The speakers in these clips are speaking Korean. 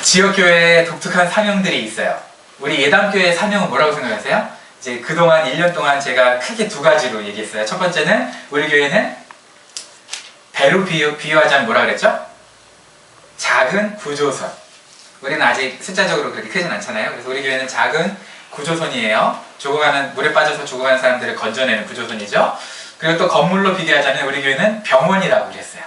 지역교회에 독특한 사명들이 있어요. 우리 예담교회의 사명은 뭐라고 생각하세요? 이제 그동안 1년 동안 제가 크게 두 가지로 얘기했어요. 첫 번째는 우리 교회는 배로 비유하자면 뭐라 그랬죠? 작은 구조선. 우리는 아직 숫자적으로 그렇게 크진 않잖아요. 그래서 우리 교회는 작은 구조선이에요. 물에 빠져서 죽어가는 사람들을 건져내는 구조선이죠. 그리고 또 건물로 비교하자면 우리 교회는 병원이라고 그랬어요.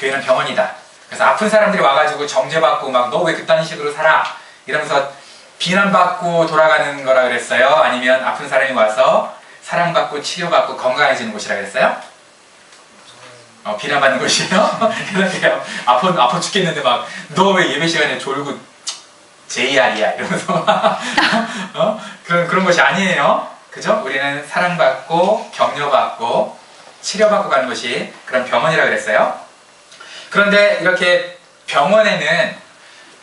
교회는 병원이다. 그래서 아픈 사람들이 와가지고 정죄받고 막 너 왜 그딴 식으로 살아? 이러면서 비난받고 돌아가는 거라 그랬어요? 아니면 아픈 사람이 와서 사랑받고 치료받고 건강해지는 곳이라 그랬어요? 비난받는 곳이에요? 그래요. 아파 죽겠는데 막 너 왜 예배 시간에 졸고 JR이야 이러면서 그런 것이 아니에요. 그죠? 우리는 사랑받고 격려받고 치료받고 가는 것이 그런 병원이라 그랬어요. 그런데 이렇게 병원에는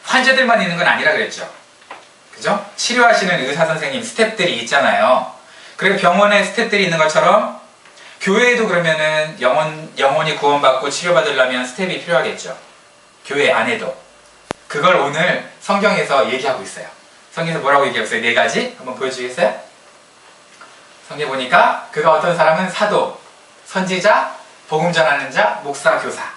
환자들만 있는 건 아니라 그랬죠. 그죠? 치료하시는 의사 선생님 스태프들이 있잖아요. 그리고 병원에 스태프들이 있는 것처럼 교회에도 그러면은 영혼이 구원받고 치료받으려면 스텝이 필요하겠죠. 교회 안에도. 그걸 오늘 성경에서 얘기하고 있어요. 성경에서 뭐라고 얘기하고 있어요? 4가지? 한번 보여주시겠어요? 성경 보니까 그가 어떤 사람은 사도, 선지자, 복음 전하는 자, 목사, 교사.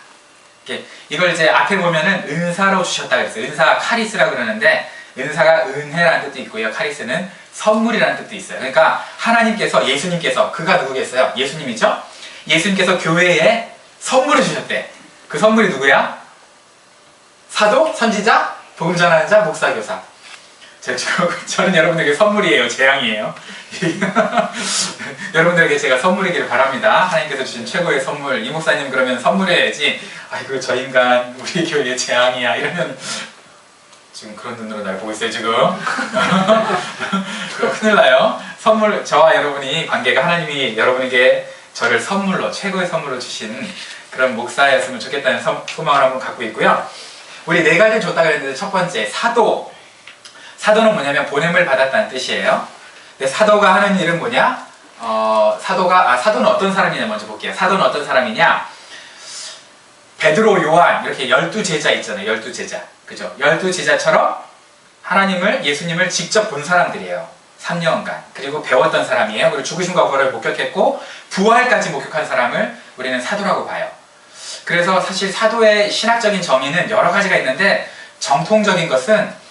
이걸 이제 앞에 보면은 은사로 주셨다 그랬어요. 은사가 카리스라고 그러는데 은사가 은혜라는 뜻도 있고요. 카리스는 선물이라는 뜻도 있어요. 그러니까 하나님께서 예수님께서 그가 누구겠어요? 예수님이죠? 예수님께서 교회에 선물을 주셨대. 그 선물이 누구야? 사도, 선지자, 복음 전하는 자, 목사, 교사. 저는 여러분들에게 선물이에요. 재앙이에요. 여러분들에게 제가 선물이기를 바랍니다. 하나님께서 주신 최고의 선물. 이 목사님 그러면 선물해야지. 아이고 저 인간 우리 교회의 재앙이야. 이러면 지금 그런 눈으로 날 보고 있어요 지금. 큰일 나요. 저와 여러분이 관계가 하나님이 여러분에게 저를 선물로 최고의 선물로 주신 그런 목사였으면 좋겠다는 소망을 한번 갖고 있고요. 우리 4가지를 줬다 그랬는데 첫 번째 사도. 사도는 뭐냐면 보냄을 받았다는 뜻이에요. 근데 사도가 하는 일은 뭐냐? 사도는 어떤 사람이냐 먼저 볼게요. 사도는 어떤 사람이냐? 베드로, 요한 이렇게 12제자 있잖아요. 12제자. 그죠? 12제자처럼 예수님을 직접 본 사람들이에요. 3년간. 그리고 배웠던 사람이에요. 그리고 죽으심과 부활을 목격했고 부활까지 목격한 사람을 우리는 사도라고 봐요. 그래서 사실 사도의 신학적인 정의는 여러 가지가 있는데 정통적인 것은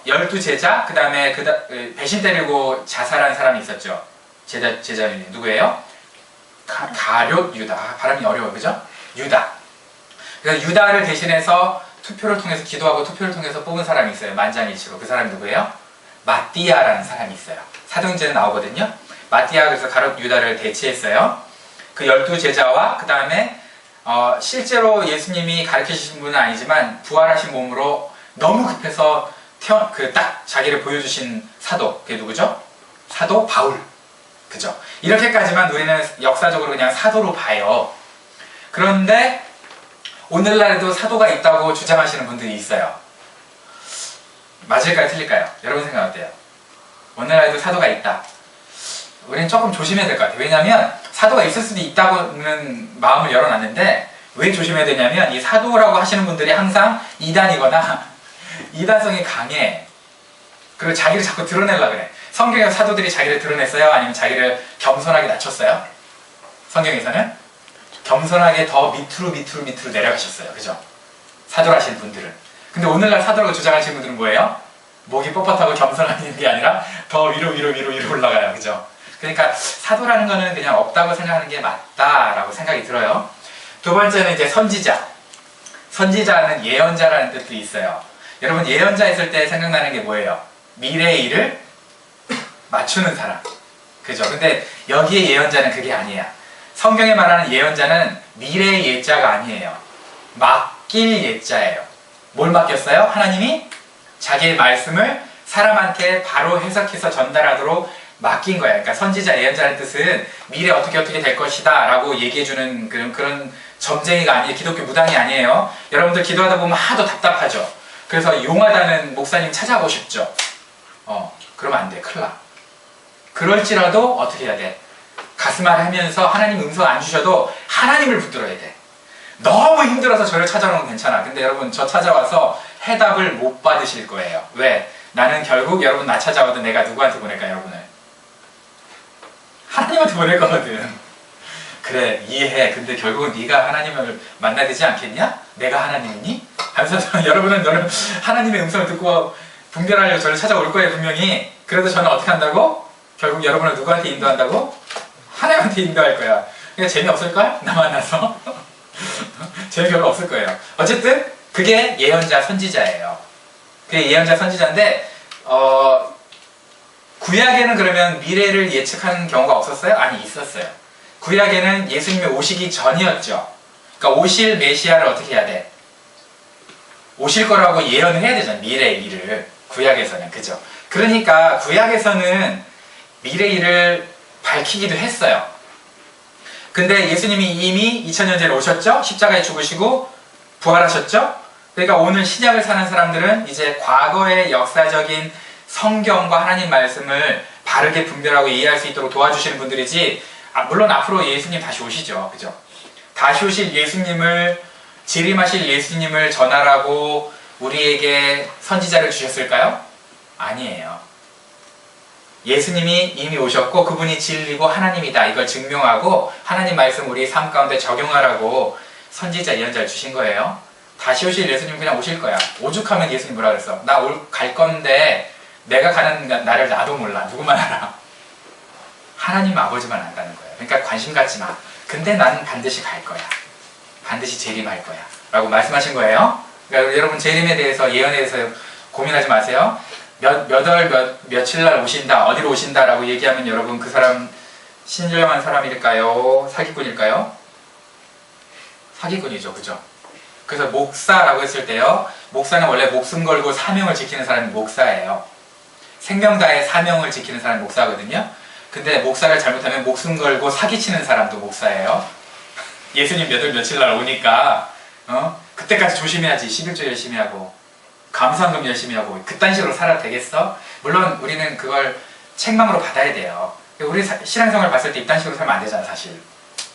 12제자, 그 다음에 배신 때리고 자살한 사람이 있었죠. 제자 누구예요? 가룟 유다. 발음이 어려워요. 그죠? 유다. 그래서 유다를 대신해서 투표를 통해서 기도하고 투표를 통해서 뽑은 사람이 있어요. 만장일치로. 그 사람이 누구예요? 마띠아라는 사람이 있어요. 사도행전에 나오거든요. 마띠아가 그래서 가룟 유다를 대체했어요. 그 12제자와 그 다음에 실제로 예수님이 가르치신 분은 아니지만 부활하신 몸으로 너무 급해서 딱 자기를 보여주신 사도. 그게 누구죠? 사도 바울. 그죠? 이렇게까지만 우리는 역사적으로 그냥 사도로 봐요. 그런데 오늘날에도 사도가 있다고 주장하시는 분들이 있어요. 맞을까요? 틀릴까요? 여러분 생각 어때요? 오늘날에도 사도가 있다. 우리는 조금 조심해야 될 것 같아요. 왜냐하면 사도가 있을 수도 있다고는 마음을 열어놨는데 왜 조심해야 되냐면 이 사도라고 하시는 분들이 항상 이단이거나 이단성이 강해. 그리고 자기를 자꾸 드러내려고 그래. 성경에서 사도들이 자기를 드러냈어요? 아니면 자기를 겸손하게 낮췄어요? 성경에서는 겸손하게 더 밑으로 내려가셨어요. 그죠? 사도라신 분들은. 근데 오늘날 사도라고 주장하시는 분들은 뭐예요? 목이 뻣뻣하고 겸손한 게 아니라 더 위로 올라가요. 그죠? 그러니까 사도라는 거는 그냥 없다고 생각하는 게 맞다라고 생각이 들어요. 두 번째는 이제 선지자. 선지자는 예언자라는 뜻도 있어요. 여러분 예언자 했을 때 생각나는 게 뭐예요? 미래의 일을 맞추는 사람. 그죠? 근데 여기에 예언자는 그게 아니에요. 성경에 말하는 예언자는 미래의 예자가 아니에요. 맡길 예자예요. 뭘 맡겼어요? 하나님이 자기의 말씀을 사람한테 바로 해석해서 전달하도록 맡긴 거예요. 그러니까 선지자, 예언자의 뜻은 미래 어떻게 될 것이다 라고 얘기해주는 그런 점쟁이가 아니에요. 기독교 무당이 아니에요. 여러분들 기도하다 보면 하도 답답하죠. 그래서 용하다는 목사님 찾아보고 싶죠. 그러면 안 돼. 큰일 나. 그럴지라도 어떻게 해야 돼? 가슴앓이 하면서 하나님 음성 안 주셔도 하나님을 붙들어야 돼. 너무 힘들어서 저를 찾아오는 건 괜찮아. 근데 여러분 저 찾아와서 해답을 못 받으실 거예요. 왜? 나는 결국 여러분 나 찾아와도 내가 누구한테 보낼까 여러분을? 하나님한테 보낼 거거든. 그래 이해해. 근데 결국은 네가 하나님을 만나야 되지 않겠냐? 내가 하나님이니? 하면서 여러분은 너는 하나님의 음성을 듣고 분별하려고 저를 찾아올 거예요 분명히. 그래도 저는 어떻게 한다고? 결국 여러분을 누구한테 인도한다고? 하나님한테 인도할 거야. 그러니까 재미없을걸? 나 만나서 재미 별로 없을 거예요. 어쨌든 그게 예언자 선지자예요. 그게 예언자 선지자인데 구약에는 그러면 미래를 예측하는 경우가 없었어요? 아니 있었어요. 구약에는 예수님이 오시기 전이었죠. 그러니까 오실 메시아를 어떻게 해야 돼? 오실 거라고 예언을 해야 되잖아요. 미래의 일을. 구약에서는. 그죠? 그러니까 구약에서는 미래의 일을 밝히기도 했어요. 근데 예수님이 이미 2000년 전에 오셨죠? 십자가에 죽으시고 부활하셨죠? 그러니까 오늘 신약을 사는 사람들은 이제 과거의 역사적인 성경과 하나님 말씀을 바르게 분별하고 이해할 수 있도록 도와주시는 분들이지, 물론 앞으로 예수님 다시 오시죠. 그죠? 다시 오실 예수님을, 재림하실 예수님을 전하라고 우리에게 선지자를 주셨을까요? 아니에요. 예수님이 이미 오셨고 그분이 진리고 하나님이다 이걸 증명하고 하나님 말씀 우리 삶 가운데 적용하라고 선지자 예언자를 주신 거예요. 다시 오실 예수님 그냥 오실 거야. 오죽하면 예수님 뭐라 그랬어? 나 갈 건데 내가 가는 나를 나도 몰라. 누구만 알아. 하나님 아버지만 안다는 거예요. 그러니까 관심 갖지 마. 근데 나는 반드시 갈 거야. 반드시 재림할 거야 라고 말씀하신 거예요. 그러니까 여러분 재림에 대해서 예언에 대해서 고민하지 마세요. 며칠 날 오신다, 어디로 오신다 라고 얘기하면 여러분 그 사람 신령한 사람일까요? 사기꾼일까요? 사기꾼이죠. 그죠? 그래서 목사라고 했을 때요, 목사는 원래 목숨 걸고 사명을 지키는 사람이 목사예요. 생명 다해 사명을 지키는 사람이 목사거든요. 근데 목사를 잘못하면 목숨 걸고 사기치는 사람도 목사예요. 예수님 며칠 날 오니까 그때까지 조심해야지. 11조 열심히 하고 감사헌금 열심히 하고 그딴 식으로 살아도 되겠어? 물론 우리는 그걸 책망으로 받아야 돼요. 우리 신앙생활을 봤을 때 이딴 식으로 살면 안 되잖아 사실.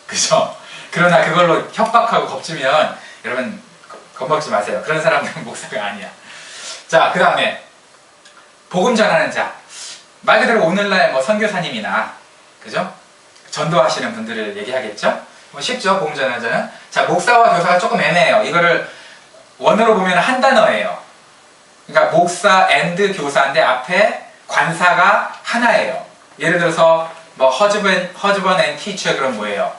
그죠? 그러나 그걸로 협박하고 겁주면 여러분 겁먹지 마세요. 그런 사람들은 목사가 아니야. 자, 그 다음에 복음 전하는 자. 말 그대로 오늘날 뭐 선교사님이나 그죠? 전도하시는 분들을 얘기하겠죠? 뭐 쉽죠? 복음 전하는 자는. 자, 목사와 교사가 조금 애매해요. 이거를 원어로 보면 한 단어예요. 그러니까 목사 앤드 교사인데 앞에 관사가 하나예요. 예를 들어서 뭐 husband and teacher 그럼 뭐예요?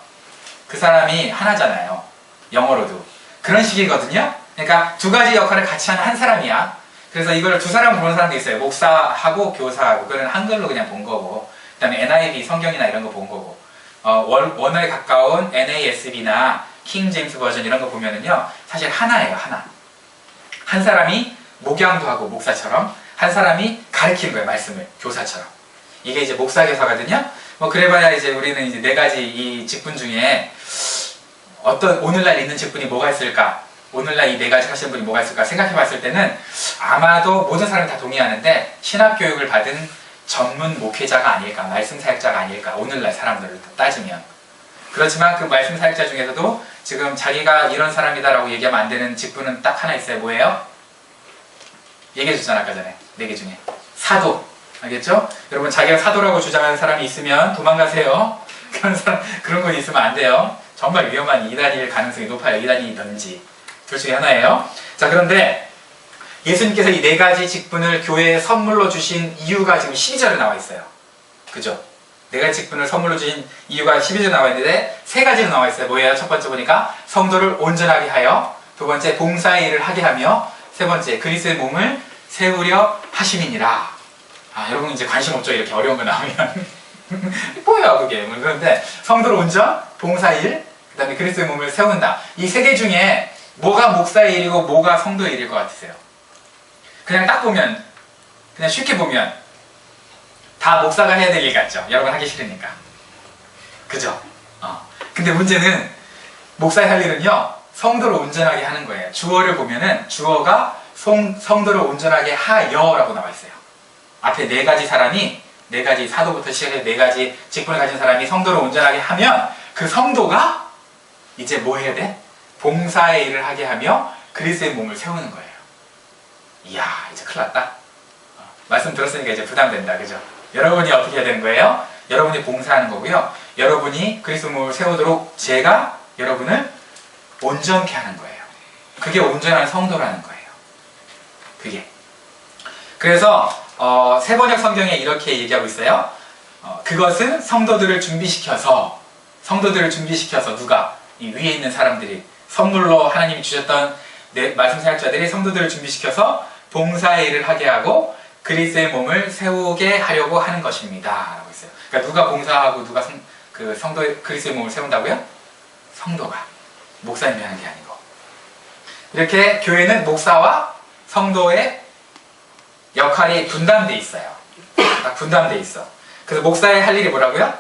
그 사람이 하나잖아요. 영어로도. 그런 식이거든요. 그러니까 두 가지 역할을 같이 하는 한 사람이야. 그래서 이걸 두 사람을 보는 사람도 있어요. 목사하고 교사하고. 그건 한글로 그냥 본 거고. 그 다음에 NIV 성경이나 이런 거 본 거고. 원어에 가까운 NASB나 킹 제임스 버전 이런 거 보면은요. 사실 하나예요. 하나. 한 사람이 목양도 하고 목사처럼, 한 사람이 가르치는 거예요. 말씀을. 교사처럼. 이게 이제 목사 교사거든요. 뭐 그래봐야 이제 우리는 이제 네 가지 이 직분 중에 어떤 오늘날 있는 직분이 뭐가 있을까? 오늘날 이 네 가지 하시는 분이 뭐가 있을까? 생각해 봤을 때는 아마도 모든 사람이 다 동의하는데 신학교육을 받은 전문 목회자가 아닐까? 말씀 사역자가 아닐까? 오늘날 사람들을 따지면. 그렇지만 그 말씀 사역자 중에서도 지금 자기가 이런 사람이다라고 얘기하면 안 되는 직분은 딱 하나 있어요. 뭐예요? 얘기해 줬잖아 아까 전에. 네 개 중에. 사도. 알겠죠? 여러분 자기가 사도라고 주장하는 사람이 있으면 도망가세요. 그런 거 있으면 안 돼요. 정말 위험한 이단일 가능성이 높아요. 이단이든지 둘 중에 하나예요. 자, 그런데 예수님께서 이 네 가지 직분을 교회에 선물로 주신 이유가 지금 12절에 나와 있어요. 그죠? 네 가지 직분을 선물로 주신 이유가 12절에 나와 있는데 세 가지로 나와 있어요. 뭐예요? 첫 번째 보니까 성도를 온전하게 하여, 두 번째 봉사의 일을 하게 하며, 세 번째 그리스도의 몸을 세우려 하심이니라. 여러분 이제 관심 없죠? 이렇게 어려운 거 나오면. 뭐야 그게. 그런데 성도를 온전, 봉사일, 그 다음에 그리스도의 몸을 세운다. 이 세 개 중에 뭐가 목사의 일이고 뭐가 성도의 일일 것 같으세요? 그냥 딱 보면, 그냥 쉽게 보면 다 목사가 해야 될 일 같죠? 여러분 하기 싫으니까. 그죠? 근데 문제는 목사의 할 일은요, 성도를 온전하게 하는 거예요. 주어를 보면은 주어가 성도를 온전하게 하여라고 나와 있어요. 앞에 네 가지 사람이, 네 가지 사도부터 시작해서 네 가지 직분을 가진 사람이 성도를 온전하게 하면 그 성도가 이제 뭐 해야 돼? 봉사의 일을 하게 하며 그리스도의 몸을 세우는 거예요. 이야, 이제 큰일 났다. 말씀 들었으니까 이제 부담된다. 그죠? 여러분이 어떻게 해야 되는 거예요? 여러분이 봉사하는 거고요. 여러분이 그리스도 몸을 세우도록 제가 여러분을 온전케 하는 거예요. 그게 온전한 성도라는 거예요. 그게. 그래서 세번역 성경에 이렇게 얘기하고 있어요. 그것은 성도들을 준비시켜서 누가? 이 위에 있는 사람들이 선물로 하나님이 주셨던 말씀 사역자들이 성도들을 준비시켜서 봉사의 일을 하게 하고 그리스도의 몸을 세우게 하려고 하는 것입니다. 라고 있어요. 그러니까 누가 봉사하고 누가 그리스도의 몸을 세운다고요? 성도가. 목사님이 하는 게 아니고. 이렇게 교회는 목사와 성도의 역할이 분담돼 있어요. 딱 분담돼 있어. 그래서 목사의 할 일이 뭐라고요?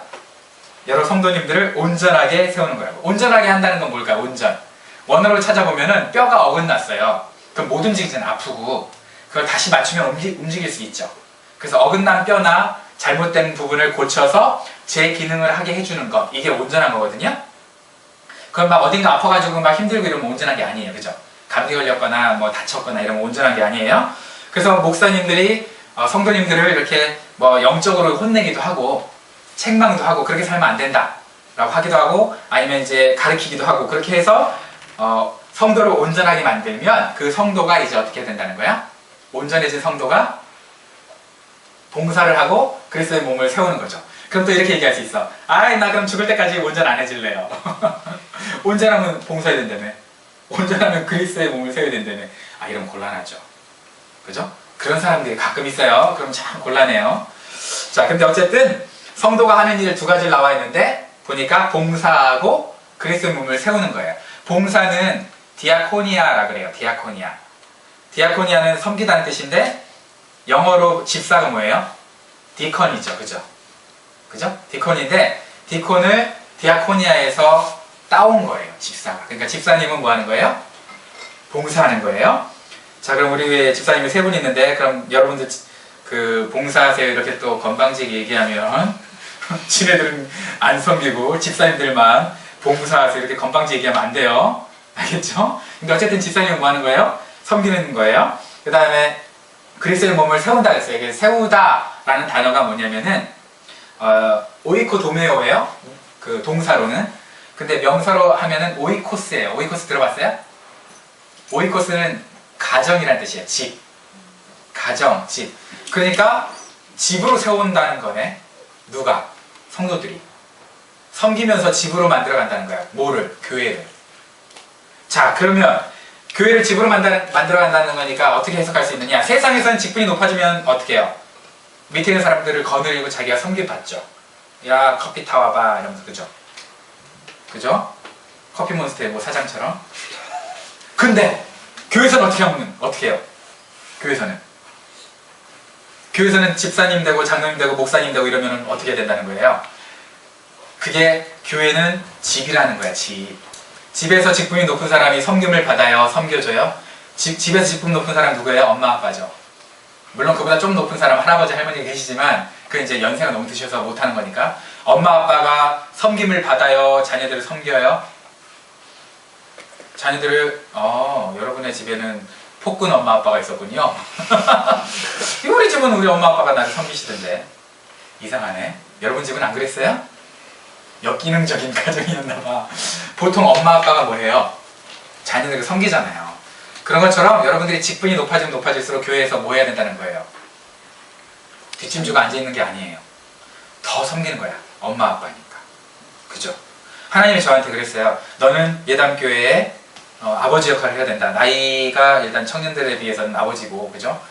여러 성도님들을 온전하게 세우는 거라고. 온전하게 한다는 건 뭘까요? 온전. 원어로 찾아보면은 뼈가 어긋났어요. 그럼 못 움직이잖아요. 아프고. 그걸 다시 맞추면 움직일 수 있죠. 그래서 어긋난 뼈나 잘못된 부분을 고쳐서 제 기능을 하게 해주는 것. 이게 온전한 거거든요. 그럼 막 어딘가 아파가지고 막 힘들고 이러면 온전한 게 아니에요. 그죠? 감기 걸렸거나 뭐 다쳤거나 이러면 온전한 게 아니에요. 그래서 목사님들이 성도님들을 이렇게 뭐 영적으로 혼내기도 하고 책망도 하고 그렇게 살면 안 된다 라고 하기도 하고 아니면 이제 가르치기도 하고 그렇게 해서 성도를 온전하게 만들면 그 성도가 이제 어떻게 된다는 거야? 온전해진 성도가 봉사를 하고 그리스도의 몸을 세우는 거죠. 그럼 또 이렇게 얘기할 수 있어. 아이, 나 그럼 죽을 때까지 온전 안 해질래요. 온전하면 봉사해야 된다며. 온전하면 그리스도의 몸을 세워야 된다며. 아, 이러면 곤란하죠. 그죠? 그런 사람들이 가끔 있어요. 그럼 참 곤란해요. 자, 근데 어쨌든 성도가 하는 일 두 가지를 나와 있는데 보니까 봉사하고 그리스도의 몸을 세우는 거예요. 봉사는 디아코니아라 그래요. 디아코니아. 디아코니아는 섬기다는 뜻인데 영어로 집사가 뭐예요? 디컨이죠. 그죠? 그죠? 디콘인데 디콘을 디아코니아에서 따온 거예요. 집사가. 그러니까 집사님은 뭐 하는 거예요? 봉사하는 거예요. 자, 그럼 우리 집사님이 세 분 있는데 그럼 여러분들 그 봉사하세요 이렇게 또 건방지게 얘기하면 지네들은 안 섬기고 집사님들만 봉사하세요 이렇게 건방지게 얘기하면 안 돼요. 알겠죠? 근데 어쨌든 집사님은 뭐 하는 거예요? 섬기는 거예요. 그 다음에 그리스도의 몸을 세운다 그랬어요. 이게 세우다 라는 단어가 뭐냐면은 오이코 도메오예요. 그 동사로는. 근데 명사로 하면은 오이코스예요. 오이코스 들어봤어요? 오이코스는 가정이라는 뜻이에요. 집. 가정, 집. 그러니까 집으로 세운다는 거네. 누가? 성도들이. 섬기면서 집으로 만들어간다는 거야. 뭐를? 교회를. 자, 그러면 교회를 집으로 만들어간다는 거니까 어떻게 해석할 수 있느냐? 세상에서는 직분이 높아지면 어떻게 해요? 밑에 있는 사람들을 거느리고 자기가 섬김받죠. 야, 커피 타와봐 이러면서. 그죠? 그죠? 커피 몬스터의 뭐 사장처럼. 근데 교회에서는 어떻게 해요? 교회에서는 집사님 되고 장로님 되고 목사님 되고 이러면 어떻게 된다는 거예요? 그게 교회는 집이라는 거야. 집에서 직분이 높은 사람이 섬김을 받아요. 섬겨줘요. 집에서 직분 높은 사람 누구예요? 엄마 아빠죠. 물론 그보다 좀 높은 사람 할아버지 할머니 계시지만 그건 이제 연세가 너무 드셔서 못하는 거니까 엄마 아빠가 섬김을 받아요. 자녀들을 섬겨요. 자녀들을 여러분의 집에는 폭군 엄마 아빠가 있었군요. 우리 집은 우리 엄마 아빠가 나를 섬기시던데 이상하네. 여러분 집은 안 그랬어요? 역기능적인 가정이었나봐. 보통 엄마 아빠가 뭐해요? 자녀들을 섬기잖아요. 그런 것처럼 여러분들이 직분이 높아지면 높아질수록 교회에서 뭐 해야 된다는 거예요? 뒷짐주가 앉아있는 게 아니에요. 더 섬기는 거야. 엄마 아빠니까. 그죠? 하나님이 저한테 그랬어요. 너는 예담교회에 아버지 역할을 해야 된다. 나이가 일단 청년들에 비해서는 아버지고, 그죠?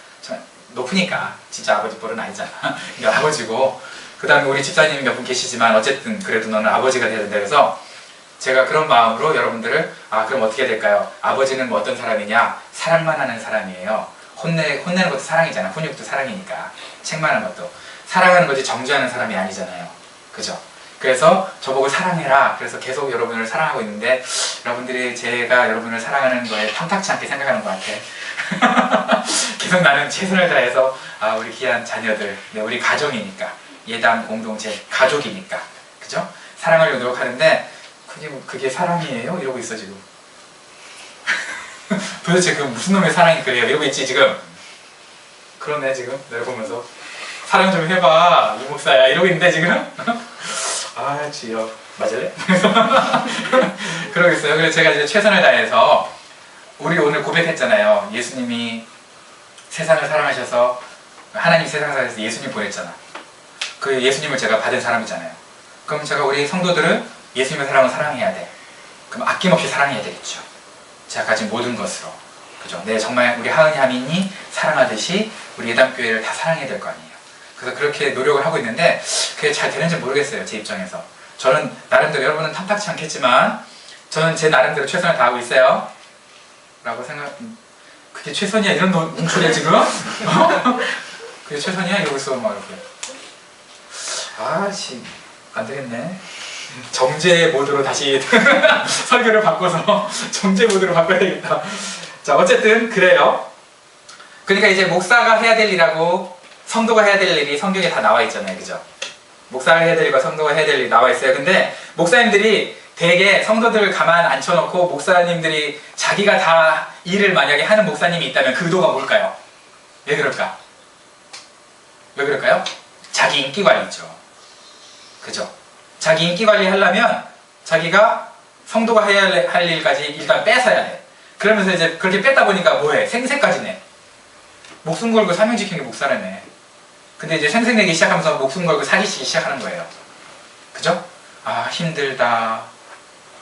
높으니까 진짜 아버지 뻘은 아니잖아. 그러니까 아버지고, 그 다음에 우리 집사님이 몇 분 계시지만 어쨌든 그래도 너는 아버지가 돼야 된다. 그래서 제가 그런 마음으로 여러분들을 그럼 어떻게 해야 될까요? 아버지는 뭐 어떤 사람이냐? 사랑만 하는 사람이에요. 혼내는 것도 사랑이잖아. 훈육도 사랑이니까. 책망하는 것도. 사랑하는 거지 정죄하는 사람이 아니잖아요. 그죠? 그래서 저보고 사랑해라. 그래서 계속 여러분을 사랑하고 있는데 여러분들이 제가 여러분을 사랑하는 거에 탐탁치 않게 생각하는 것 같아. 계속 나는 최선을 다해서 우리 귀한 자녀들, 우리 가정이니까, 예담 공동체, 가족이니까, 그죠? 사랑하려고 노력하는데 그게 사랑이에요? 이러고 있어 지금. 도대체 그 무슨 놈의 사랑이 그래요? 이러고 있지 지금. 그러네 지금 내가 보면서 사랑 좀 해봐 이 목사야 이러고 있는데 지금 아 주여 맞을래? 그러겠어요. 그래서 제가 이제 최선을 다해서 우리 오늘 고백했잖아요. 예수님이 세상을 사랑하셔서 하나님 세상을 사랑해서 예수님 보냈잖아. 그 예수님을 제가 받은 사람이잖아요. 그럼 제가 우리 성도들은 예수님의 사랑을 사랑해야 돼. 그럼 아낌없이 사랑해야 되겠죠. 제가 가진 모든 것으로. 그죠? 네, 정말 우리 하은이 하민이 사랑하듯이 우리 예담교회를 다 사랑해야 될 거 아니에요. 그래서 그렇게 노력을 하고 있는데 그게 잘 되는지 모르겠어요. 제 입장에서. 저는 나름대로 여러분은 탐탁치 않겠지만 저는 제 나름대로 최선을 다하고 있어요. 라고 그게 최선이야? 이런 눈초리야 지금? 그게 최선이야? 이러고 있어 막 이렇게. 아씨 안되겠네. 정제 모드로 다시 설교를 바꿔서 정제 모드로 바꿔야 되겠다. 자 어쨌든 그래요. 그러니까 이제 목사가 해야 될 일하고 성도가 해야 될 일이 성경에 다 나와 있잖아요. 그죠? 목사가 해야 될 일과 성도가 해야 될 일이 나와 있어요. 근데 목사님들이 대개 성도들을 가만 앉혀놓고 목사님들이 자기가 다 일을 만약에 하는 목사님이 있다면 그 의도가 뭘까요? 왜 그럴까? 왜 그럴까요? 자기 인기 관리죠. 그죠? 자기 인기 관리 하려면 자기가 성도가 해야 할 일까지 일단 뺏어야 돼. 그러면서 이제 그렇게 뺐다 보니까 뭐해? 생색까지 내. 목숨 걸고 사명 지키는 게 목사라며. 근데 이제 생색내기 시작하면서 목숨 걸고 사기치기 시작하는 거예요. 그죠? 아 힘들다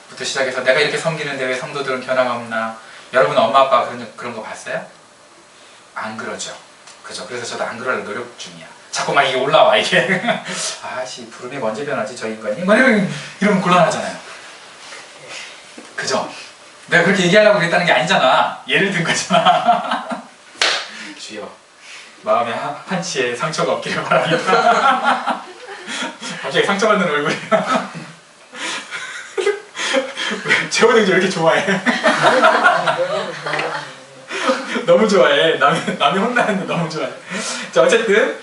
부터 시작해서 내가 이렇게 섬기는데 왜 성도들은 변화가 없나. 여러분 엄마 아빠 그런 거 봤어요? 안 그러죠. 그죠? 그래서 저도 안 그러려 노력 중이야. 자꾸 막 이게 올라와 이게. 아씨 부름이 언제 변하지 저 인간이? 뭐 이러면 곤란하잖아요. 그죠? 내가 그렇게 얘기하려고 그랬다는 게 아니잖아. 예를 든 거잖아. 주여 마음에 한치의 상처가 없기를 바랍니다. 갑자기 상처받는 얼굴이야. 재호등지 왜 이렇게 좋아해? 너무 좋아해. 남이 혼나는데 너무 좋아해. 자 어쨌든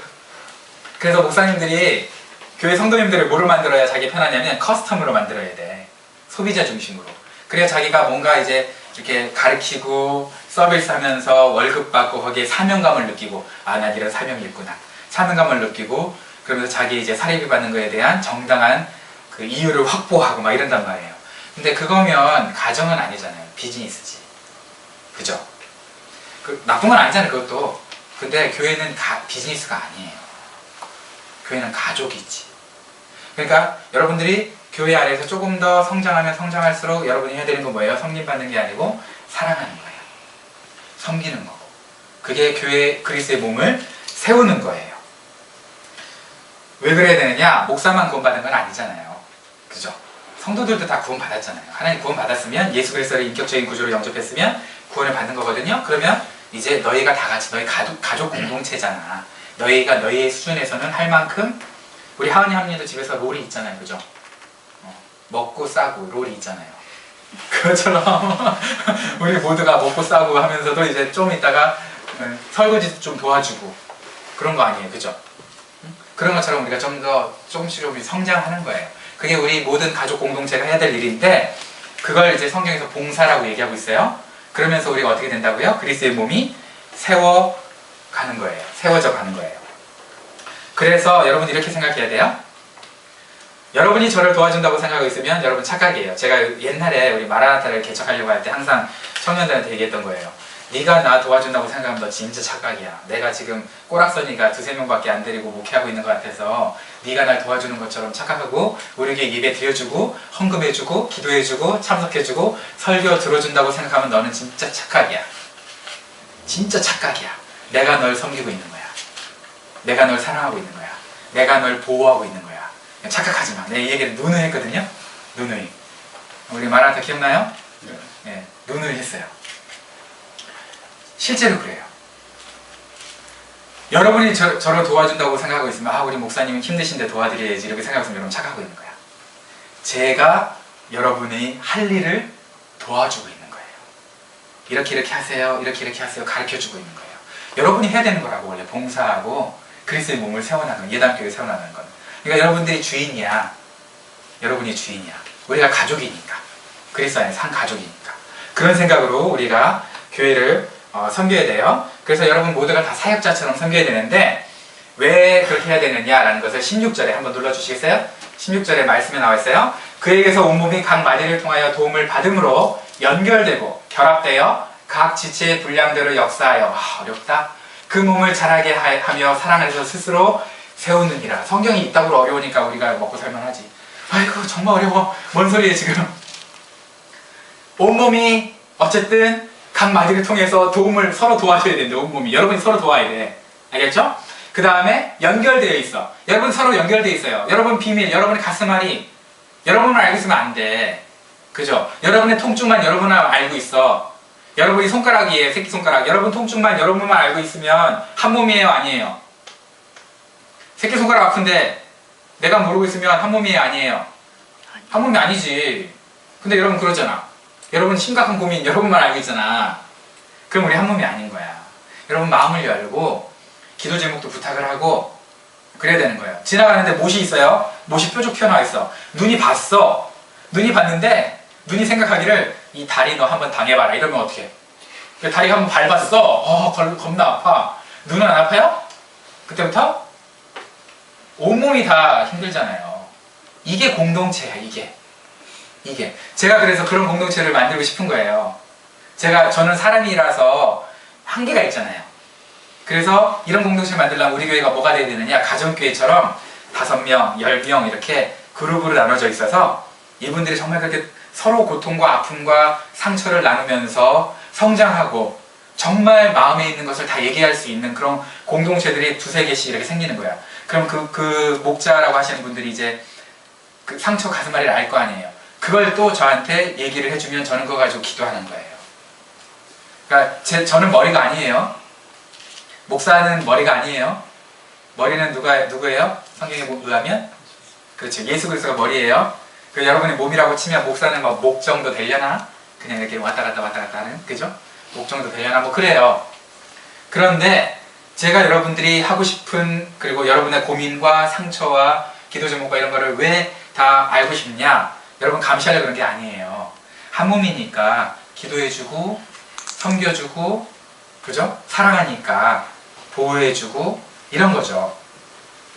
그래서 목사님들이 교회 성도님들을 뭐로 만들어야 자기 편하냐면 커스텀으로 만들어야 돼. 소비자 중심으로. 그래야 자기가 뭔가 이제 이렇게 가르치고 서비스하면서 월급 받고 거기에 사명감을 느끼고 아 난 이런 사명이 있구나. 사명감을 느끼고 그러면서 자기 이제 사례비 받는 거에 대한 정당한 그 이유를 확보하고 막 이런단 말이에요. 근데 그거면 가정은 아니잖아요. 비즈니스지. 그죠? 나쁜 건 아니잖아요. 그것도. 근데 교회는 비즈니스가 아니에요. 교회는 가족이지. 그러니까 여러분들이 교회 안에서 조금 더 성장하면 성장할수록 여러분이 해야 되는 건 뭐예요? 섬김받는 게 아니고 사랑하는 거예요. 섬기는 거고. 그게 교회 그리스도의 몸을 세우는 거예요. 왜 그래야 되느냐? 목사만 구원받은 건 아니잖아요. 그죠? 성도들도 다 구원받았잖아요. 하나님 구원받았으면 예수 그리스도의 인격적인 구조를 영접했으면 구원을 받는 거거든요. 그러면 이제 너희가 다 같이 너희 가족 공동체잖아. 너희가 너희의 수준에서는 할 만큼 우리 하은이 할머니도 집에서 롤이 있잖아요. 그죠? 먹고 싸고 롤이 있잖아요. 그것처럼 우리 모두가 먹고 싸고 하면서도 이제 좀 있다가 설거지도 좀 도와주고 그런 거 아니에요. 그죠? 그런 것처럼 우리가 좀 더 조금씩 성장하는 거예요. 그게 우리 모든 가족 공동체가 해야 될 일인데 그걸 이제 성경에서 봉사라고 얘기하고 있어요. 그러면서 우리가 어떻게 된다고요? 그리스도의 몸이 세워가는 거예요. 세워져 가는 거예요. 그래서 여러분 이렇게 생각해야 돼요. 여러분이 저를 도와준다고 생각하고 있으면 여러분 착각이에요. 제가 옛날에 우리 마라나타를 개척하려고 할 때 항상 청년들한테 얘기했던 거예요. 네가 나 도와준다고 생각하면 너 진짜 착각이야. 내가 지금 꼬락서니가 2-3명밖에 안 데리고 목회하고 있는 것 같아서 네가 날 도와주는 것처럼 착각하고 우리 교회 예배 드려주고 헌금해주고 기도해주고 참석해주고 설교 들어준다고 생각하면 너는 진짜 착각이야. 진짜 착각이야. 내가 널 섬기고 있는 거야. 내가 널 사랑하고 있는 거야. 내가 널 보호하고 있는 거야. 착각하지 마. 내 이 얘기를 누누이 했거든요. 누누이. 우리 마라나타 기억나요? 네, 누누이 했어요. 실제로 그래요. 여러분이 저를 도와준다고 생각하고 있으면 아 우리 목사님은 힘드신데 도와드려야지 이렇게 생각하고 있으면 여러분 착각하고 있는 거야. 제가 여러분이 할 일을 도와주고 있는 거예요. 이렇게 하세요. 이렇게 하세요. 가르쳐주고 있는 거예요. 여러분이 해야 되는 거라고 원래 봉사하고 그리스도의 몸을 세워나가는 예담교회 세워나가는 건. 그러니까 여러분들이 주인이야. 여러분이 주인이야. 우리가 가족이니까. 그리스도 안에서 한 가족이니까. 그런 생각으로 우리가 교회를 섬겨야 돼요. 그래서 여러분 모두가 다 사역자처럼 섬겨야 되는데 왜 그렇게 해야 되느냐라는 것을 16절에 한번 눌러주시겠어요? 16절에 말씀에 나와 있어요. 그에게서 온몸이 각 마디를 통하여 도움을 받음으로 연결되고 결합되어 각 지체의 분량대로 역사하여 어렵다. 그 몸을 자라게 하며 사랑 안에서 스스로 세우느니라. 성경이 있다고 어려우니까 우리가 먹고 살만하지. 아이고 정말 어려워. 뭔 소리예요 지금. 온몸이 어쨌든 각 마디를 통해서 도움을 서로 도와줘야 된대. 온몸이 여러분이 서로 도와야 돼. 알겠죠? 그 다음에 연결되어 있어. 여러분 서로 연결되어 있어요. 여러분 비밀, 여러분의 가슴앓이 여러분만 알고 있으면 안 돼. 그죠? 여러분의 통증만 여러분만 알고 있어. 여러분이 손가락이에요. 새끼손가락. 여러분 통증만 여러분만 알고 있으면 한 몸이에요? 아니에요? 새끼손가락 아픈데 내가 모르고 있으면 한 몸이에요? 아니에요? 한 몸이 아니지. 근데 여러분 그러잖아. 여러분 심각한 고민 여러분만 알고 있잖아. 그럼 우리 한 몸이 아닌 거야. 여러분 마음을 열고 기도 제목도 부탁을 하고 그래야 되는 거예요. 지나가는데 못이 있어요. 못이 뾰족 튀어나와 있어. 눈이 봤어. 눈이 봤는데 눈이 생각하기를 이 다리 너 한번 당해봐라. 이러면 어떡해? 다리 한번 밟았어. 겁나 아파. 눈은 안 아파요? 그때부터 온몸이 다 힘들잖아요. 이게 공동체야. 이게 제가 그래서 그런 공동체를 만들고 싶은 거예요. 저는 사람이라서 한계가 있잖아요. 그래서 이런 공동체를 만들려면 우리 교회가 뭐가 돼야 되느냐, 가정교회처럼 5명, 10명 이렇게 그룹으로 나눠져 있어서 이분들이 정말 그렇게 서로 고통과 아픔과 상처를 나누면서 성장하고 정말 마음에 있는 것을 다 얘기할 수 있는 그런 공동체들이 2-3개씩 이렇게 생기는 거야. 그럼 그 목자라고 하시는 분들이 이제 그 상처 가슴앓이를 알 거 아니에요. 그걸 또 저한테 얘기를 해주면 저는 그거 가지고 기도하는 거예요. 그러니까 저는 머리가 아니에요. 목사는 머리가 아니에요. 머리는 누구예요? 성경에 의하면? 그렇죠. 예수 그리스도가 머리예요. 그 여러분의 몸이라고 치면 목사는 뭐 목 정도 되려나? 그냥 이렇게 왔다 갔다 하는, 그죠? 목 정도 되려나? 뭐 그래요. 그런데 제가 여러분들이 하고 싶은, 그리고 여러분의 고민과 상처와 기도 제목과 이런 거를 왜 다 알고 싶냐? 여러분 감시하려고 그런 게 아니에요. 한 몸이니까 기도해주고 섬겨주고, 그죠? 사랑하니까 보호해주고 이런 거죠.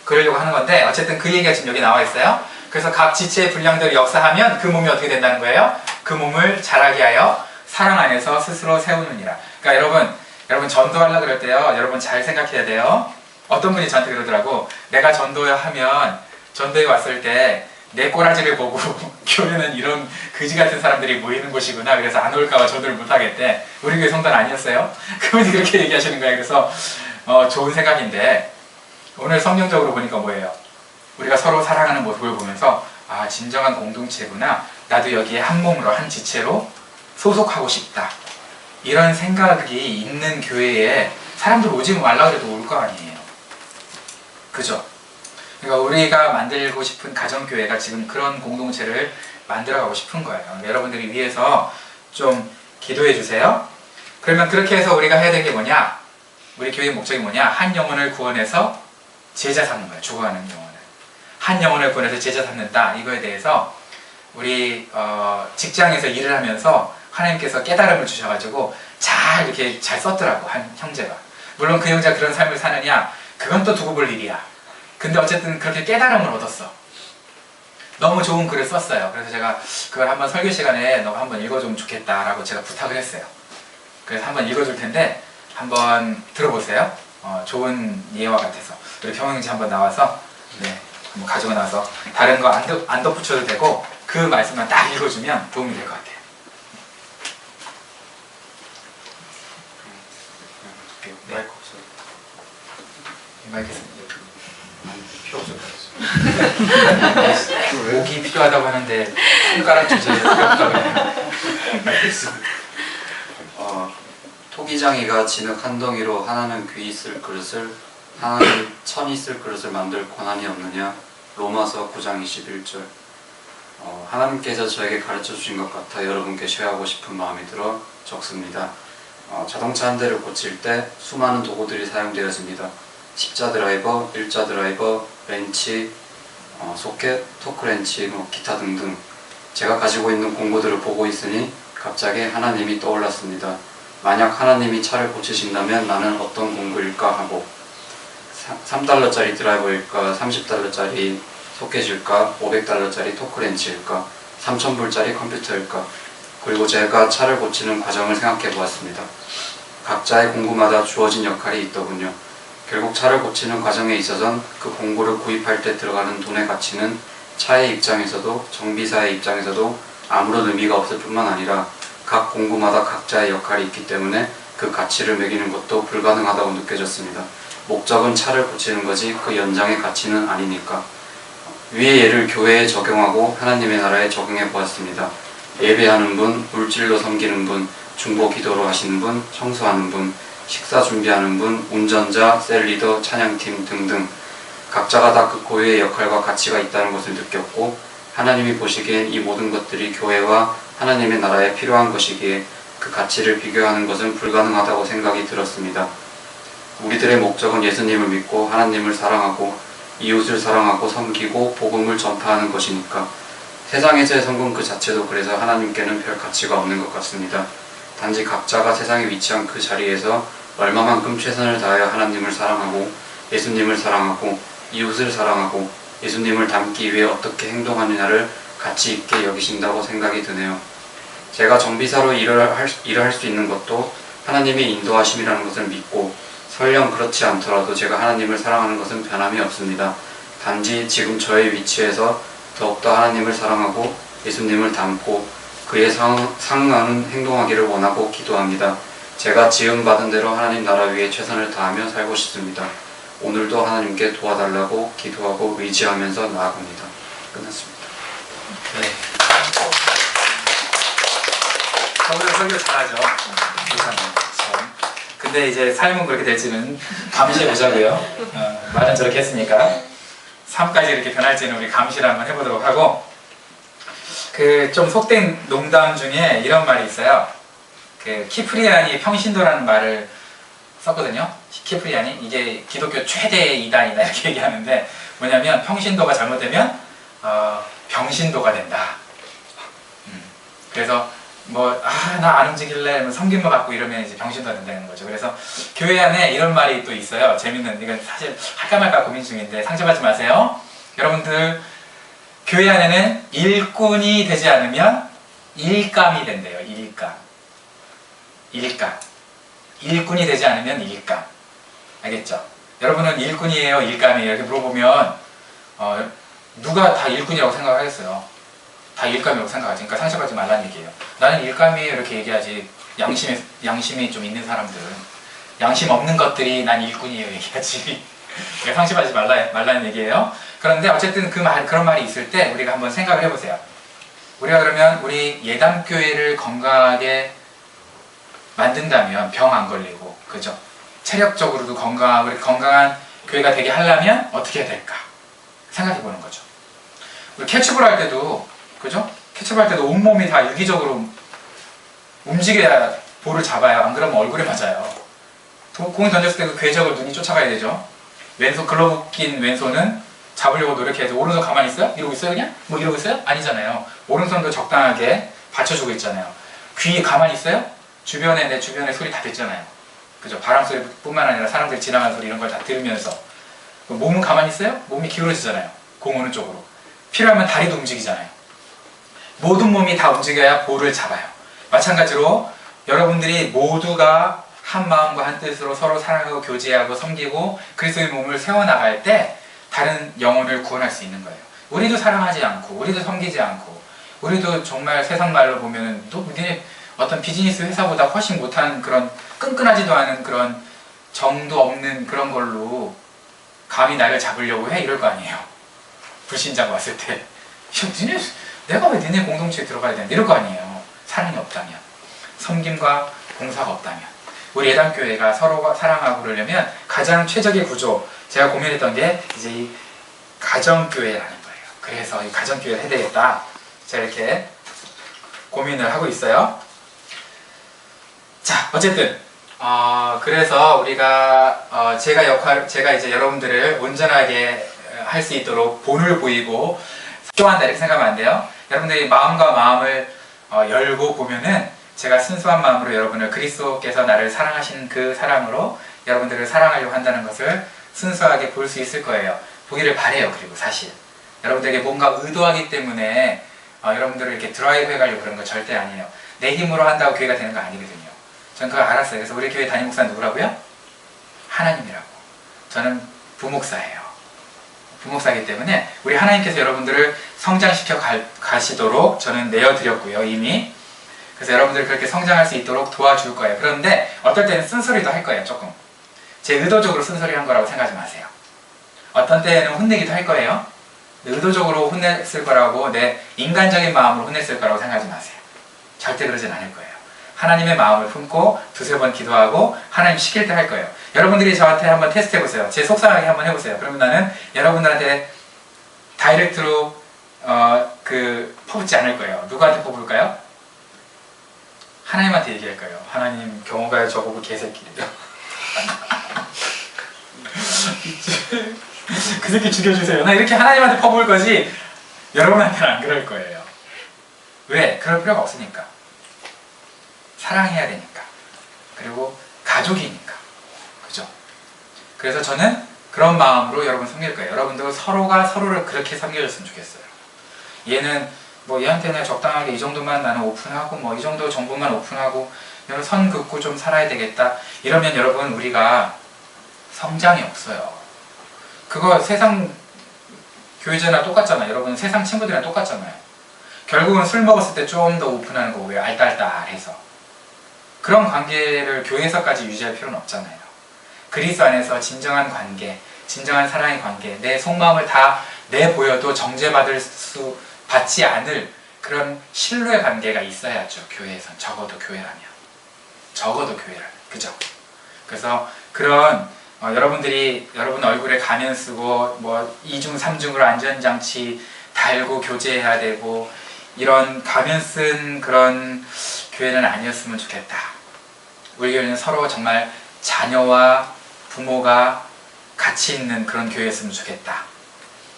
그러려고 하는 건데 어쨌든 그 얘기가 지금 여기 나와 있어요. 그래서 각 지체의 분량대로 역사하면 그 몸이 어떻게 된다는 거예요? 그 몸을 자라게 하여 사랑 안에서 스스로 세우느니라. 그러니까 여러분 전도하려고 그럴 때요, 여러분 잘 생각해야 돼요. 어떤 분이 저한테 그러더라고. 내가 전도하면 전도에 왔을 때 내 꼬라지를 보고 교회는 이런 그지 같은 사람들이 모이는 곳이구나. 그래서 안 올까봐 전도를 못 하겠대. 우리 교회 성도는 아니었어요. 그분이 그렇게 얘기하시는 거예요. 그래서 좋은 생각인데 오늘 성경적으로 보니까 뭐예요? 우리가 서로 사랑하는 모습을 보면서 진정한 공동체구나. 나도 여기에 한 몸으로 한 지체로 소속하고 싶다. 이런 생각이 있는 교회에 사람들 오지 말라 그래도 올 거 아니에요. 그죠? 그러니까 우리가 만들고 싶은 가정교회가 지금 그런 공동체를 만들어가고 싶은 거예요. 여러분들이 위해서 좀 기도해 주세요. 그러면 그렇게 해서 우리가 해야 되는 게 뭐냐? 우리 교회의 목적이 뭐냐? 한 영혼을 구원해서 제자 삼는 거예요. 죽어가는 영혼을. 한 영혼을 구원해서 제자 삼는다. 이거에 대해서 우리 직장에서 일을 하면서 하나님께서 깨달음을 주셔가지고 이렇게 잘 썼더라고. 한 형제가. 물론 그 형제가 그런 삶을 사느냐? 그건 또 두고 볼 일이야. 근데 어쨌든 그렇게 깨달음을 얻었어. 너무 좋은 글을 썼어요. 그래서 제가 그걸 한번 설교 시간에 너가 한번 읽어주면 좋겠다라고 제가 부탁을 했어요. 그래서 한번 읽어줄 텐데 한번 들어보세요. 좋은 예와 같아서. 우리 평형제 한번 나와서 한번 가지고 나서 다른 거 안 덧붙여도 되고 그 말씀만 딱 읽어주면 도움이 될 것 같아요. 마이크 없어요. 마이크 있습니다. 필요 없어요. 목이 필요하다고 하는데 손가락 주제에 필요 없다고 해요. 토기장이가 진흙 한 덩이로 하나는 귀 있을 그릇을 하나는 천이 있을 그릇을 만들 권한이 없느냐. 로마서 9장 21절. 하나님께서 저에게 가르쳐 주신 것 같아 여러분께 쉐어하고 싶은 마음이 들어 적습니다. 자동차 한 대를 고칠 때 수많은 도구들이 사용되었습니다. 십자 드라이버, 일자 드라이버, 렌치, 소켓, 토크렌치, 기타 등등. 제가 가지고 있는 공구들을 보고 있으니 갑자기 하나님이 떠올랐습니다. 만약 하나님이 차를 고치신다면 나는 어떤 공구일까 하고 3달러짜리 드라이버일까 30달러짜리 소켓일까 500달러짜리 토크렌치일까 3000불짜리 컴퓨터일까. 그리고 제가 차를 고치는 과정을 생각해 보았습니다. 각자의 공구마다 주어진 역할이 있더군요. 결국 차를 고치는 과정에 있어선 그 공구를 구입할 때 들어가는 돈의 가치는 차의 입장에서도 정비사의 입장에서도 아무런 의미가 없을 뿐만 아니라 각 공구마다 각자의 역할이 있기 때문에 그 가치를 매기는 것도 불가능하다고 느껴졌습니다. 목적은 차를 고치는 거지 그 연장의 가치는 아니니까. 위의 예를 교회에 적용하고 하나님의 나라에 적용해 보았습니다. 예배하는 분, 물질로 섬기는 분, 중보 기도로 하시는 분, 청소하는 분, 식사 준비하는 분, 운전자, 셀리더, 찬양팀 등등 각자가 다 그 고유의 역할과 가치가 있다는 것을 느꼈고 하나님이 보시기엔 이 모든 것들이 교회와 하나님의 나라에 필요한 것이기에 그 가치를 비교하는 것은 불가능하다고 생각이 들었습니다. 우리들의 목적은 예수님을 믿고 하나님을 사랑하고 이웃을 사랑하고 섬기고 복음을 전파하는 것이니까 세상에서의 성공 그 자체도 그래서 하나님께는 별 가치가 없는 것 같습니다. 단지 각자가 세상에 위치한 그 자리에서 얼마만큼 최선을 다하여 하나님을 사랑하고 예수님을 사랑하고 이웃을 사랑하고 예수님을 닮기 위해 어떻게 행동하느냐를 가치 있게 여기신다고 생각이 드네요. 제가 정비사로 일을 할 수 있는 것도 하나님의 인도하심이라는 것을 믿고 설령 그렇지 않더라도 제가 하나님을 사랑하는 것은 변함이 없습니다. 단지 지금 저의 위치에서 더욱더 하나님을 사랑하고 예수님을 닮고 그에 상응하는 행동하기를 원하고 기도합니다. 제가 지음받은 대로 하나님 나라 위에 최선을 다하며 살고 싶습니다. 오늘도 하나님께 도와달라고 기도하고 의지하면서 나아갑니다. 끝났습니다. 네. 설교 잘하죠. 근데 이제 삶은 그렇게 될지는 감시해 보자고요. 말은 저렇게 했으니까 삶까지 이렇게 변할지는 우리 감시를 한번 해보도록 하고, 그 좀 속된 농담 중에 이런 말이 있어요. 그 키프리안이 평신도라는 말을 썼거든요. 키프리안이 이게 기독교 최대의 이단이다 이렇게 얘기하는데, 뭐냐면 평신도가 잘못되면 병신도가 된다. 그래서 나 안 움직일래 섬김만 받고 이러면 이제 병신도가 된다는 거죠. 그래서 교회 안에 이런 말이 또 있어요. 재밌는, 이건 사실 할까 말까 고민 중인데 상처받지 마세요. 여러분들 교회 안에는 일꾼이 되지 않으면 일감이 된대요. 일감. 일꾼이 되지 않으면 일감. 알겠죠? 여러분은 일꾼이에요, 일감이에요? 이렇게 물어보면 누가 다 일꾼이라고 생각하겠어요? 다 일감이라고 생각하지. 그러니까 상처받지 말라는 얘기예요. 나는 일감이에요 이렇게 얘기하지. 양심이 좀 있는 사람들은, 양심 없는 것들이 난 일꾼이에요 얘기하지. 그러니까 상처받지 말라는 얘기예요. 그런데 어쨌든 그런 말이 있을 때 우리가 한번 생각을 해보세요. 우리가 그러면 우리 예담교회를 건강하게 만든다면 병 안 걸리고, 그죠? 체력적으로도 우리 건강한 교회가 되게 하려면 어떻게 해야 될까? 생각해 보는 거죠. 우리 캐치볼 할 때도, 그죠? 캐치볼 할 때도 온몸이 다 유기적으로 움직여야 볼을 잡아요. 안 그러면 얼굴에 맞아요. 공이 던졌을 때 그 궤적을 눈이 쫓아가야 되죠. 왼손, 글러브 낀 왼손은 잡으려고 노력해야죠. 오른손 가만히 있어요? 이러고 있어요 그냥? 이러고 있어요? 아니잖아요. 오른손도 적당하게 받쳐주고 있잖아요. 귀 가만히 있어요? 내 주변에 소리 다 듣잖아요. 그죠? 바람 소리뿐만 아니라 사람들 지나가는 소리 이런 걸 다 들으면서. 몸은 가만히 있어요? 몸이 기울어지잖아요. 공 오는 쪽으로. 필요하면 다리도 움직이잖아요. 모든 몸이 다 움직여야 볼을 잡아요. 마찬가지로 여러분들이 모두가 한 마음과 한 뜻으로 서로 사랑하고 교제하고 섬기고 그리스도의 몸을 세워나갈 때 다른 영혼을 구원할 수 있는 거예요. 우리도 사랑하지 않고 우리도 섬기지 않고 우리도 정말 세상 말로 보면은 또 니네 어떤 비즈니스 회사보다 훨씬 못한 그런 끈끈하지도 않은 그런 정도 없는 그런 걸로 감히 나를 잡으려고 해? 이럴 거 아니에요. 불신자가 왔을 때 니네, 내가 왜 니네 공동체에 들어가야 되는데 이럴 거 아니에요. 사랑이 없다면, 섬김과 봉사가 없다면. 우리 예담교회가 서로가 사랑하고 그러려면 가장 최적의 구조, 제가 고민했던 게 이제 이 가정교회라는 거예요. 그래서 이 가정교회를 해야 되겠다, 제가 이렇게 고민을 하고 있어요. 자, 어쨌든 그래서 우리가 제가 이제 여러분들을 온전하게 할 수 있도록 본을 보이고 필요한다 이렇게 생각하면 안 돼요. 여러분들이 마음과 마음을 열고 보면은 제가 순수한 마음으로 여러분을 그리스도께서 나를 사랑하신 그 사랑으로 여러분들을 사랑하려고 한다는 것을 순수하게 볼 수 있을 거예요. 보기를 바래요. 그리고 사실 여러분들에게 뭔가 의도하기 때문에 여러분들을 이렇게 드라이브 해가려고 그런 거 절대 아니에요. 내 힘으로 한다고 교회가 되는 거 아니거든요. 전 그거 알았어요. 그래서 우리 교회 담임 목사는 누구라고요? 하나님이라고. 저는 부목사예요. 부목사이기 때문에 우리 하나님께서 여러분들을 성장시켜 가시도록 저는 내어드렸고요. 이미. 그래서 여러분들이 그렇게 성장할 수 있도록 도와줄 거예요. 그런데 어떨 때는 쓴소리도 할 거예요. 조금. 제 의도적으로 쓴소리 한 거라고 생각하지 마세요. 어떤 때는 혼내기도 할 거예요. 의도적으로 혼냈을 거라고 내 인간적인 마음으로 혼냈을 거라고 생각하지 마세요. 절대 그러진 않을 거예요. 하나님의 마음을 품고 두세 번 기도하고 하나님 시킬 때 할 거예요. 여러분들이 저한테 한번 테스트 해보세요. 제 속상하게 한번 해보세요. 그러면 나는 여러분들한테 다이렉트로 퍼붓지 않을 거예요. 누구한테 퍼부을까요? 하나님한테 얘기할 거예요. 하나님 경호가에 저보고 개새끼래요. 그 새끼 죽여주세요. 나 이렇게 하나님한테 퍼부을 거지 여러분한테는 안 그럴 거예요. 왜? 그럴 필요가 없으니까. 사랑해야 되니까. 그리고 가족이니까. 그죠? 그래서 저는 그런 마음으로 여러분 섬길 거예요. 여러분도 서로가 서로를 그렇게 섬겨줬으면 좋겠어요. 얘는 뭐 얘한테는 적당하게 이 정도만 나는 오픈하고 뭐 이 정도 정보만 오픈하고 여러분 선 긋고 좀 살아야 되겠다. 이러면 여러분 우리가 성장이 없어요. 그거 세상 교회제나 똑같잖아요. 여러분 세상 친구들이랑 똑같잖아요. 결국은 술 먹었을 때 좀 더 오픈하는 거고요. 알딸딸해서. 그런 관계를 교회에서까지 유지할 필요는 없잖아요. 그리스도 안에서 진정한 관계, 진정한 사랑의 관계, 내 속마음을 다 내보여도 받지 않을 그런 신뢰의 관계가 있어야죠. 교회에선. 적어도 교회라면. 그죠? 그래서 그런 여러분들이 여러분 얼굴에 가면 쓰고 뭐 2중 3중으로 안전장치 달고 교제해야 되고 이런 가면 쓴 그런 교회는 아니었으면 좋겠다. 우리 교회는 서로 정말 자녀와 부모가 같이 있는 그런 교회였으면 좋겠다.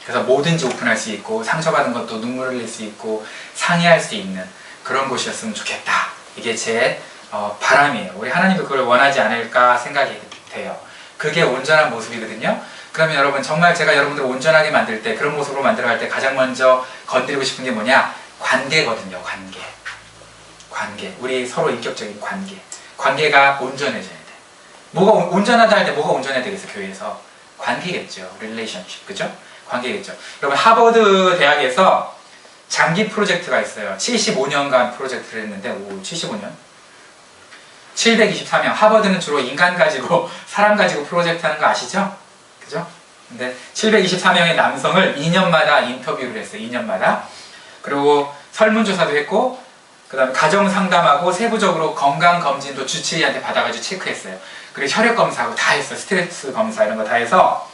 그래서 뭐든지 오픈할 수 있고 상처받은 것도 눈물 흘릴 수 있고 상의할 수 있는 그런 곳이었으면 좋겠다. 이게 제 바람이에요. 우리 하나님도 그걸 원하지 않을까 생각이 돼요. 그게 온전한 모습이거든요. 그러면 여러분 정말 제가 여러분들을 온전하게 만들 때 그런 모습으로 만들어갈 때 가장 먼저 건드리고 싶은 게 뭐냐? 관계거든요. 관계. 우리 서로 인격적인 관계. 관계가 온전해져야 돼. 뭐가 온전하다 할 때 뭐가 온전해야 되겠어? 교회에서 관계겠죠. 릴레이션십. 그죠? 관계겠죠. 여러분 하버드 대학에서 장기 프로젝트가 있어요. 75년간 프로젝트를 했는데 75년? 724명. 하버드는 주로 인간 가지고 사람 가지고 프로젝트 하는 거 아시죠? 그죠? 근데 724명의 남성을 2년마다 인터뷰를 했어요. 2년마다. 그리고 설문조사도 했고 그 다음에 가정상담하고 세부적으로 건강검진도 주치의한테 받아가지고 체크했어요. 그리고 혈액검사하고 다 했어요. 스트레스 검사 이런 거 다 해서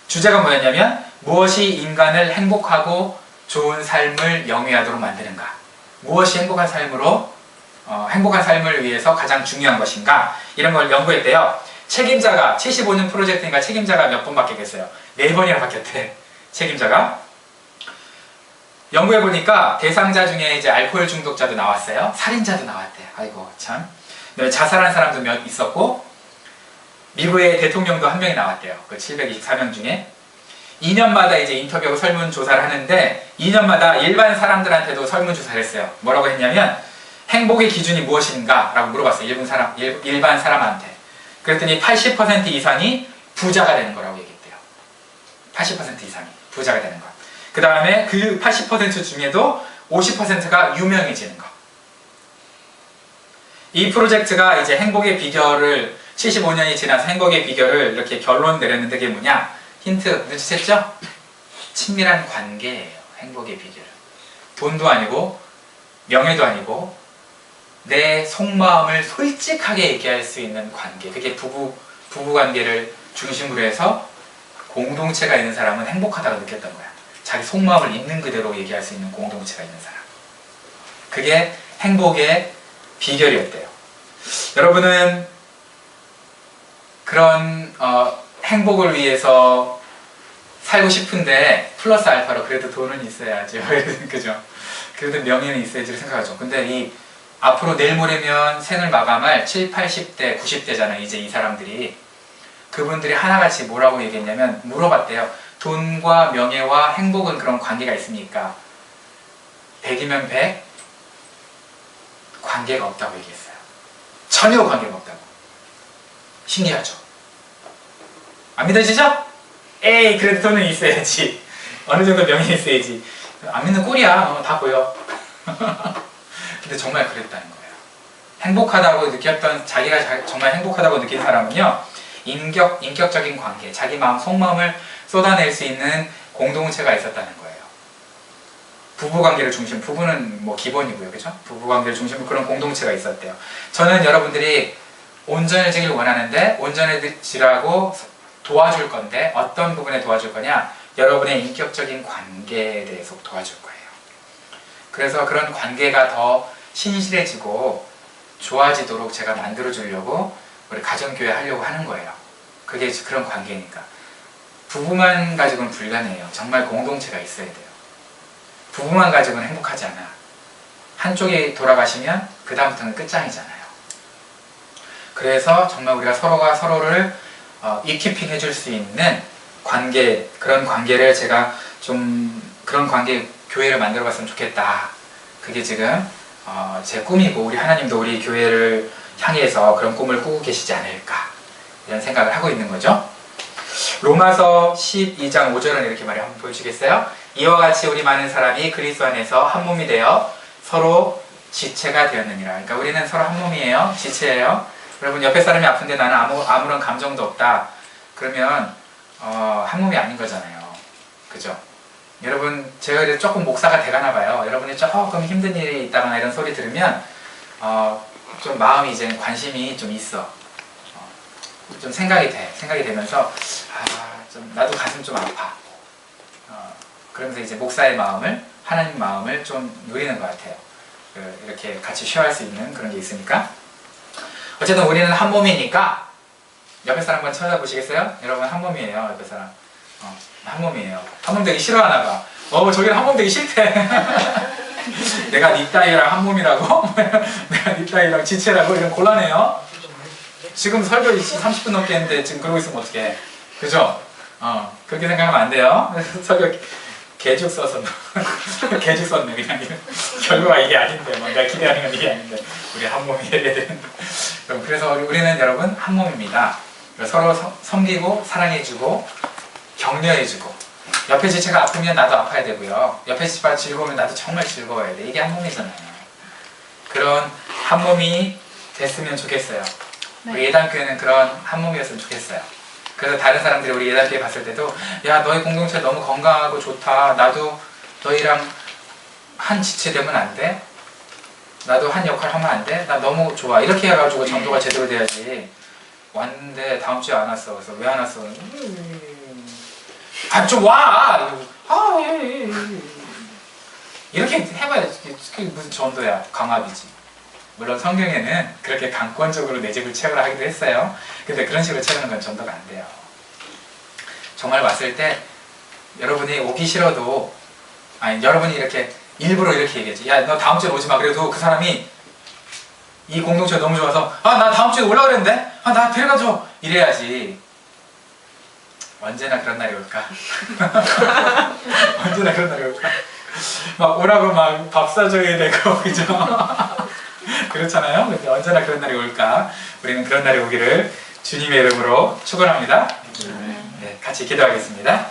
주제가 뭐였냐면 무엇이 인간을 행복하고 좋은 삶을 영위하도록 만드는가? 무엇이 행복한 삶을 위해서 가장 중요한 것인가? 이런 걸 연구했대요. 책임자가 75년 프로젝트니까 책임자가 몇 번 바뀌겠어요? 4번이나 바뀌었대. 책임자가. 연구해보니까 대상자 중에 이제 알코올 중독자도 나왔어요. 살인자도 나왔대요. 아이고 참. 자살한 사람도 몇 있었고 미국의 대통령도 한 명이 나왔대요. 그 724명 중에. 2년마다 이제 인터뷰하고 설문조사를 하는데 2년마다 일반 사람들한테도 설문조사를 했어요. 뭐라고 했냐면 행복의 기준이 무엇인가? 라고 물어봤어요. 일반 사람한테. 그랬더니 80% 이상이 부자가 되는 거라고 얘기했대요. 80% 이상이 부자가 되는 거. 그 다음에 그 80% 중에도 50%가 유명해지는 거. 이 프로젝트가 이제 행복의 비결을 75년이 지나서 행복의 비결을 이렇게 결론 내렸는데 그게 뭐냐? 힌트 눈치챘죠? 친밀한 관계예요. 행복의 비결은. 돈도 아니고 명예도 아니고 내 속마음을 솔직하게 얘기할 수 있는 관계. 그게 부부 관계를 중심으로 해서 공동체가 있는 사람은 행복하다고 느꼈던 거야. 자기 속마음을 있는 그대로 얘기할 수 있는 공동체가 있는 사람. 그게 행복의 비결이었대요. 여러분은 그런 행복을 위해서 살고 싶은데 플러스 알파로 그래도 돈은 있어야죠. 그죠? 그래도 명예는 있어야지 생각하죠. 근데 이 앞으로 내일 모레면 생을 마감할 7, 80대, 90대잖아요. 이제 이 사람들이. 그분들이 하나같이 뭐라고 얘기했냐면 물어봤대요. 돈과 명예와 행복은 그런 관계가 있습니까? 100이면 100? 관계가 없다고 얘기했어요. 전혀 관계가 없다고. 신기하죠? 안 믿어지죠? 에이, 그래도 돈은 있어야지. 어느 정도 명예 있어야지. 안 믿는 꼴이야. 다 보여. 근데 정말 그랬다는 거예요. 행복하다고 느꼈던, 자기가 정말 행복하다고 느낀 사람은요, 인격적인 관계, 자기 마음, 속마음을 쏟아낼 수 있는 공동체가 있었다는 거예요. 부부관계를 중심, 부부는 뭐 기본이고요, 그죠? 부부관계를 중심으로 그런 공동체가 있었대요. 저는 여러분들이 온전해지길 원하는데, 온전해지라고 도와줄 건데, 어떤 부분에 도와줄 거냐? 여러분의 인격적인 관계에 대해서 도와줄 거예요. 그래서 그런 관계가 더 신실해지고 좋아지도록 제가 만들어주려고 우리 가정교회 하려고 하는 거예요. 그게 그런 관계니까. 부부만 가지고는 불가능해요. 정말 공동체가 있어야 돼요. 부부만 가지고는 행복하지 않아. 한쪽이 돌아가시면 그 다음부터는 끝장이잖아요. 그래서 정말 우리가 서로가 서로를 이키핑 해줄 수 있는 관계, 그런 관계를 제가 좀 그런 관계 교회를 만들어 봤으면 좋겠다. 그게 지금 제 꿈이고, 우리 하나님도 우리 교회를 향해서 그런 꿈을 꾸고 계시지 않을까, 이런 생각을 하고 있는 거죠. 로마서 12장 5절은 이렇게 말해, 한번 보여주시겠어요? 이와 같이 우리 많은 사람이 그리스도 안에서 한 몸이 되어 서로 지체가 되었느니라. 그러니까 우리는 서로 한 몸이에요. 지체예요. 여러분, 옆에 사람이 아픈데 나는 아무런 감정도 없다. 그러면 한 몸이 아닌 거잖아요. 그죠? 여러분, 제가 이제 조금 목사가 돼가나 봐요. 여러분이 조금 힘든 일이 있다거나 이런 소리 들으면 좀 마음이 이제 관심이 좀 있어. 좀 생각이 되면서 좀 나도 가슴 좀 아파. 그러면서 이제 목사의 마음을, 하나님 마음을 좀 누리는 것 같아요. 이렇게 같이 쉐어할 수 있는 그런 게 있으니까. 어쨌든 우리는 한 몸이니까, 옆에 사람 한번 쳐다보시겠어요? 여러분, 한 몸이에요. 옆에 사람. 한 몸이에요. 한 몸 되기 싫어하나 봐. 저기는 한 몸 되기 싫대. 내가 니 따위랑 한 몸이라고? 내가 니 따위랑 지체라고? 이런 곤란해요. 지금 설교 30분 넘게 했는데 지금 그러고 있으면 어떡해. 그죠? 그렇게 생각하면 안 돼요. 설교 개죽 써서 개죽 썼네 그냥. 결과가 이게 아닌데, 내가 기대하는 건 이게 아닌데 우리 한 몸이 해야 되는데. 그래서 우리는 여러분 한 몸입니다. 서로 섬기고 사랑해주고 격려해주고, 옆에 지체가 아프면 나도 아파야 되고요, 옆에 지체가 즐거우면 나도 정말 즐거워야 돼. 이게 한 몸이잖아요. 그런 한 몸이 됐으면 좋겠어요. 네. 우리 예단교회는 그런 한 몸이었으면 좋겠어요. 그래서 다른 사람들이 우리 예단교회 봤을 때도, 야, 너희 공동체 너무 건강하고 좋다. 나도 너희랑 한 지체 되면 안 돼? 나도 한 역할 하면 안 돼? 나 너무 좋아. 이렇게 해가지고 전도가 제대로 돼야지. 왔는데 다음 주에 안 왔어. 그래서 왜 안 왔어? 좀 와! 이렇게 해봐야지. 그게 무슨 전도야. 강압이지. 물론 성경에는 그렇게 강권적으로 내 집을 채우라 하기도 했어요. 근데 그런 식으로 채우는 건 전도가 안 돼요. 정말 왔을 때 여러분이 오기 싫어도, 여러분이 이렇게 일부러 이렇게 얘기했지. 야, 너 다음 주에 오지 마. 그래도 그 사람이 이 공동체가 너무 좋아서, 나 다음 주에 올라 그랬는데? 나 데려가줘. 이래야지. 언제나 그런 날이 올까? 언제나 그런 날이 올까? 막 오라고 막 밥 사줘야 되고, 그죠? 그렇잖아요? 근데 언제나 그런 날이 올까? 우리는 그런 날이 오기를 주님의 이름으로 축원합니다. 네, 같이 기도하겠습니다.